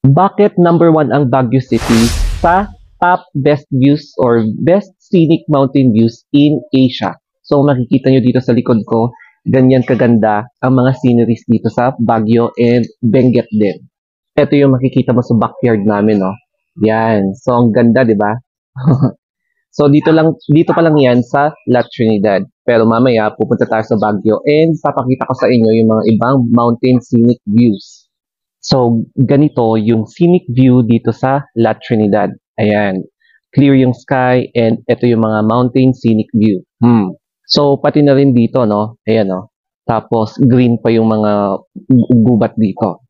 Bakit number one ang Baguio City sa top best views or best scenic mountain views in Asia? So makikita nyo dito sa likod ko, ganyan kaganda ang mga sceneries dito sa Baguio and Benguet din. Ito yung makikita mo sa backyard namin, no? Yan. So ang ganda, di ba? So dito pa lang yan sa La Trinidad. Pero mamaya pupunta tayo sa Baguio and papakita ko sa inyo yung mga ibang mountain scenic views. So ganito yung scenic view dito sa La Trinidad. Ayan. Clear yung sky and ito yung mga mountain scenic view. So pati na rin dito, no? Ayan, no? Tapos green pa yung mga gubat dito.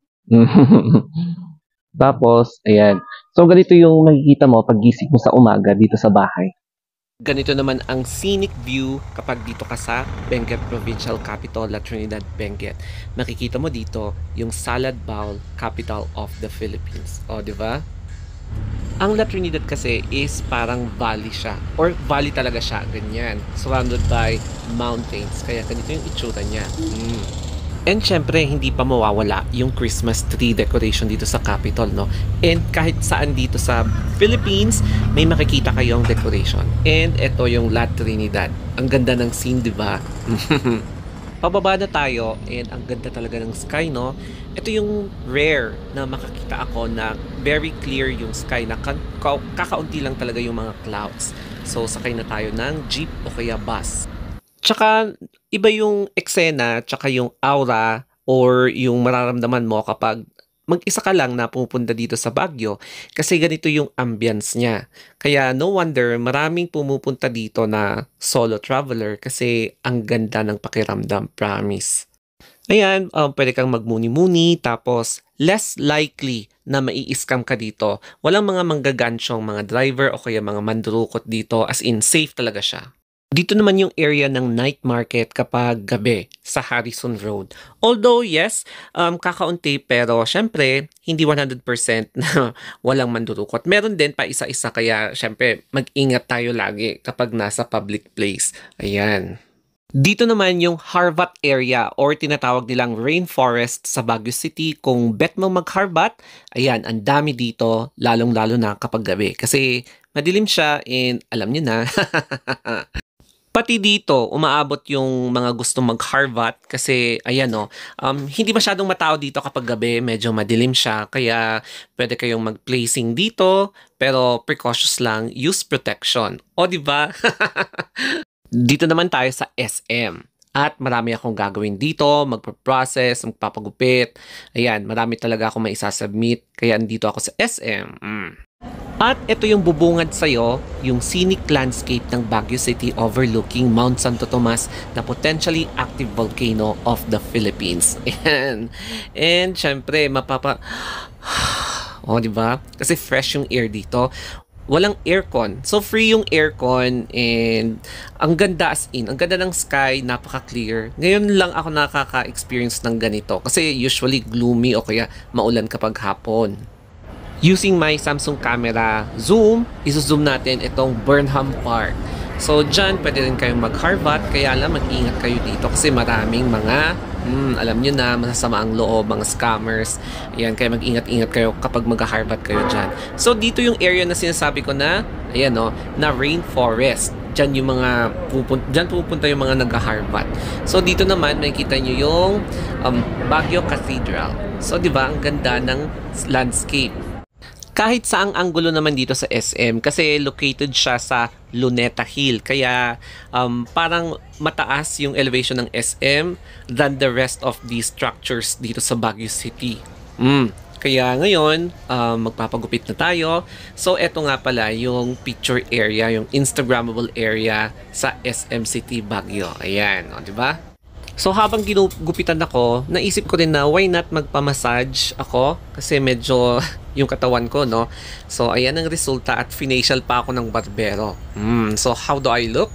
Tapos, ayan. So, ganito yung makikita mo pag gising mo sa umaga dito sa bahay. Ganito naman ang scenic view kapag dito ka sa Benguet Provincial Capital, La Trinidad, Benguet. Makikita mo dito yung Salad Bowl, capital of the Philippines. O, di ba? Ang La Trinidad kasi is parang valley siya. Or valley talaga siya, ganyan. Surrounded by mountains. Kaya ganito yung itsura niya. And syempre, hindi pa mawawala yung Christmas tree decoration dito sa Capitol, no? And kahit saan dito sa Philippines, may makikita kayong decoration. And ito yung La Trinidad. Ang ganda ng scene, di ba? Pababa na tayo and ang ganda talaga ng sky, no? Ito yung rare na makakita ako na very clear yung sky na kakaunti lang talaga yung mga clouds. So, sakay na tayo ng jeep o kaya bus. Tsaka iba yung eksena, tsaka yung aura or yung mararamdaman mo kapag mag-isa ka lang na pupunta dito sa Baguio kasi ganito yung ambience niya. Kaya no wonder maraming pumupunta dito na solo traveler kasi ang ganda ng pakiramdam, promise. Ayan, pwede kang magmuni-muni tapos less likely na mai-scam ka dito. Walang mga manggagansyong mga driver o kaya mga mandurukot dito, as in safe talaga siya. Dito naman yung area ng night market kapag gabi sa Harrison Road. Although yes, kakaunti pero syempre hindi 100% na walang mandurukot. Meron din pa isa-isa kaya syempre mag-ingat tayo lagi kapag nasa public place. Ayan. Dito naman yung Harvat area or tinatawag nilang rainforest sa Baguio City. Kung bet mo mag-Harvat, ayan, ang dami dito, lalong-lalo na kapag gabi. Kasi madilim siya and alam niyo na. Pati dito, umaabot yung mga gustong mag-Harvat kasi ayan o, hindi masyadong matao dito kapag gabi, medyo madilim siya. Kaya pwede kayong mag-placing dito, pero precautious lang, use protection. O, di ba? Dito naman tayo sa SM. At marami akong gagawin dito, magpa-process, magpapagupit. Ayan, marami talaga akong maisasubmit. Kaya andito ako sa SM. At ito yung bubungad sa'yo, yung scenic landscape ng Baguio City overlooking Mount Santo Tomas na potentially active volcano of the Philippines. And syempre, oh, di ba? Kasi fresh yung air dito. Walang aircon. So, free yung aircon and ang ganda as in. Ang ganda ng sky, napaka-clear. Ngayon lang ako nakaka-experience ng ganito. Kasi usually gloomy o kaya maulan kapag hapon. Using my Samsung camera zoom, iso-zoom natin itong Burnham Park. So, dyan pwede rin kayong mag-Harvat, kaya lang mag-ingat kayo dito kasi maraming mga, alam nyo na, masasama ang loob, mga scammers. Ayan, kaya mag-ingat-ingat kayo kapag mag-Harvat kayo dyan. So, dito yung area na sinasabi ko na, ayan o, na rainforest. Dyan yung mga dyan pupunta yung mga nag-Harvat. So, dito naman, makikita nyo yung Baguio Cathedral. So, di ba, ang ganda ng landscape. Kahit saang anggulo naman dito sa SM kasi located siya sa Luneta Hill. Kaya parang mataas yung elevation ng SM than the rest of the structures dito sa Baguio City. Kaya ngayon, magpapagupit na tayo. So, eto nga pala yung picture area, yung Instagrammable area sa SM City Baguio. Ayan, o, diba? So habang ginugupitan ako, naisip ko rin na why not magpa-massage ako kasi medyo yung katawan ko, no? So ayan ang resulta at finacial pa ako ng barbero. So how do I look?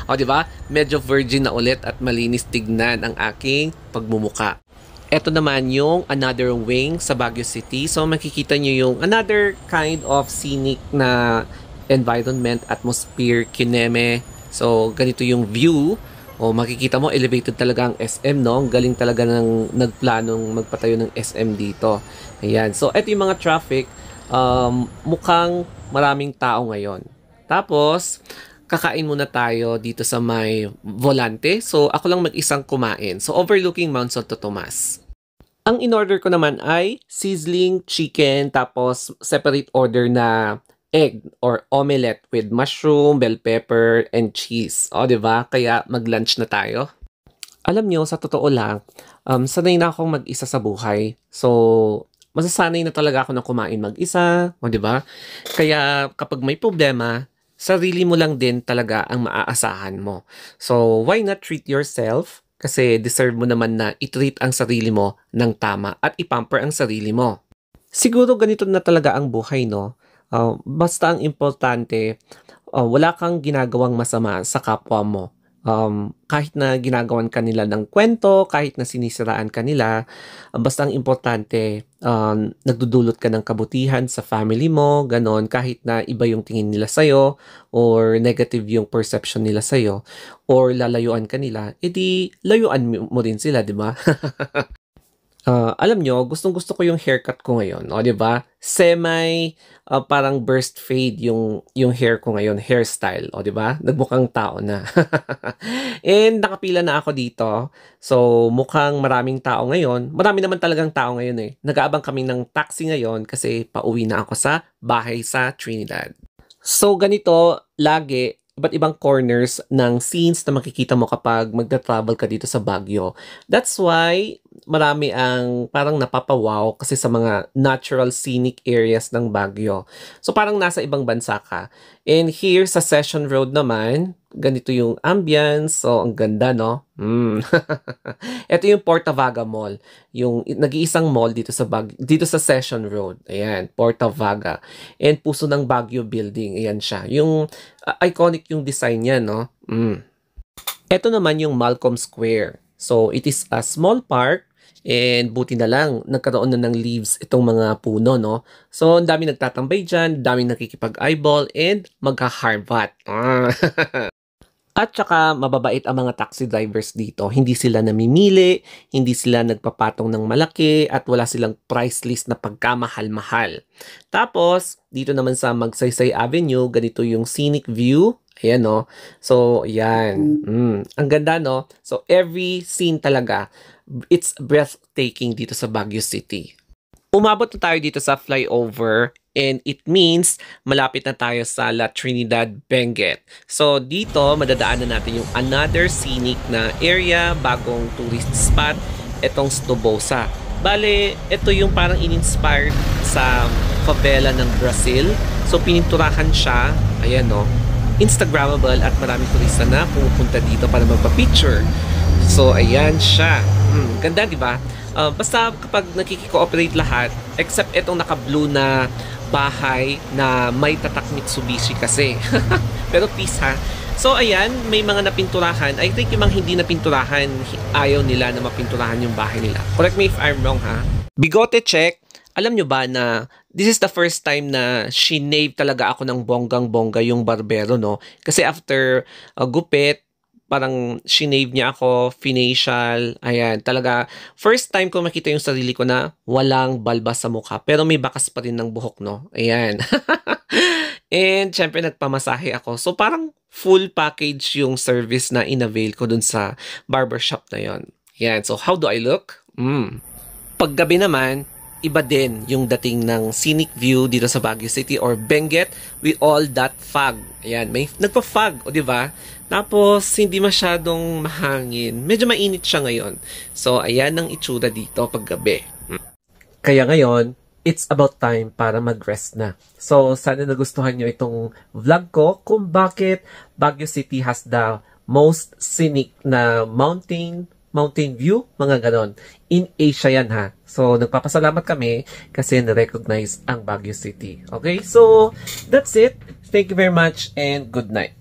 O di ba? Medyo virgin na ulit at malinis tignan ang aking pagmumuka. Ito naman yung another wing sa Baguio City. So makikita nyo yung another kind of scenic na environment, atmosphere, kineme. So ganito yung view O makikita mo, elevated talaga ang SM, no? Ang galing talaga ng nagplanong magpatayo ng SM dito. Ayan. So, ito yung mga traffic. Mukhang maraming tao ngayon. Tapos, kakain muna tayo dito sa may Volante. So, ako lang mag-isang kumain. So, overlooking Mount Santo Tomas. Ang in-order ko naman ay sizzling chicken, tapos separate order na egg or omelette with mushroom, bell pepper, and cheese. O, diba? Kaya mag-lunch na tayo. Alam nyo, sa totoo lang, sanay na akong mag-isa sa buhay. So, masasanay na talaga ako na kumain mag-isa. O, diba? Kaya kapag may problema, sarili mo lang din talaga ang maaasahan mo. So, why not treat yourself? Kasi deserve mo naman na i-treat ang sarili mo ng tama at ipamper ang sarili mo. Siguro ganito na talaga ang buhay, no? Basta ang importante, wala kang ginagawang masama sa kapwa mo. Kahit na ginagawan kanila ng kwento, kahit na sinisiraan kanila, basta ang importante, nagdudulot ka ng kabutihan sa family mo, ganon, kahit na iba yung tingin nila sa'yo, or negative yung perception nila sa'yo, or lalayuan kanila, edi layuan mo rin sila, di ba? Alam nyo, gustong-gusto ko yung haircut ko ngayon. O, di ba? Parang burst fade yung hair ko ngayon, hairstyle. O, di ba? Nagmukhang tao na. And nakapila na ako dito. So, mukhang maraming tao ngayon. Marami naman talagang tao ngayon eh. Nag-aabang kami ng taxi ngayon kasi pauwi na ako sa bahay sa Trinidad. So, ganito, lagi, iba't ibang corners ng scenes na makikita mo kapag magta-travel ka dito sa Baguio. That's why marami ang parang napapawaw kasi sa mga natural scenic areas ng Baguio. So parang nasa ibang bansa ka. And here sa Session Road naman, ganito yung ambience. So ang ganda, no? Ito yung Portavaga Mall. Yung nag-iisang mall dito sa Session Road. Ayan, Portavaga. And Puso ng Baguio Building. Ayan siya. Yung iconic yung design niya, no? Ito naman yung Malcolm Square. So it is a small park. And buti na lang, nagkaroon na ng leaves itong mga puno, no? So, ang dami nagtatambay dyan, daming nakikipag-eyeball, and magka-harbat. At saka, mababait ang mga taxi drivers dito. Hindi sila namimili, hindi sila nagpapatong ng malaki, at wala silang price list na pagkamahal-mahal. Tapos, dito naman sa Magsaysay Avenue, ganito yung scenic view. Ayan, no? So, ayan. Ang ganda, no? So, every scene talaga, it's breathtaking dito sa Baguio City. Umabot na tayo dito sa flyover and it means malapit na tayo sa La Trinidad Benguet. So dito madadaanan natin yung another scenic na area, bagong tourist spot, etong Stobosa. Bale, ito yung parang in-inspired sa favela ng Brazil. So pininturahan siya, ayan no, Instagrammable at maraming turista na pumupunta dito para magpa-picture. So ayan siya. Ganda, di ba? Basta kapag nakikikooperate lahat, except itong naka-blue na bahay na may tatak Mitsubishi kasi. Pero peace ha. So ayan, may mga napinturahan. I think yung mga hindi napinturahan, ayaw nila na mapinturahan yung bahay nila. Correct me if I'm wrong ha. Bigote check. Alam nyo ba na this is the first time na shinave talaga ako ng bonggang-bongga yung barbero, no? Kasi after gupit, parang shinave niya ako, finacial, ayan, talaga, first time ko makita yung sarili ko na walang balbas sa mukha, pero may bakas pa rin ng buhok, no? Ayan. And, syempre, nagpamasahe ako. So, parang full package yung service na inavail ko dun sa barbershop na yon. Ayan, so, how do I look? Paggabi naman, iba din yung dating ng scenic view dito sa Baguio City or Benguet with all that fog. Ayan, may nagpa-fog, o diba? Tapos, hindi masyadong mahangin. Medyo mainit siya ngayon. So, ayan ang itsura dito paggabi. Kaya ngayon, it's about time para mag-rest na. So, sana nagustuhan nyo itong vlog ko kung bakit Baguio City has the most scenic na mountain view, mga ganon. In Asia yan ha. So, nagpapasalamat kami kasi na-recognize ang Baguio City. Okay? So, that's it. Thank you very much and good night.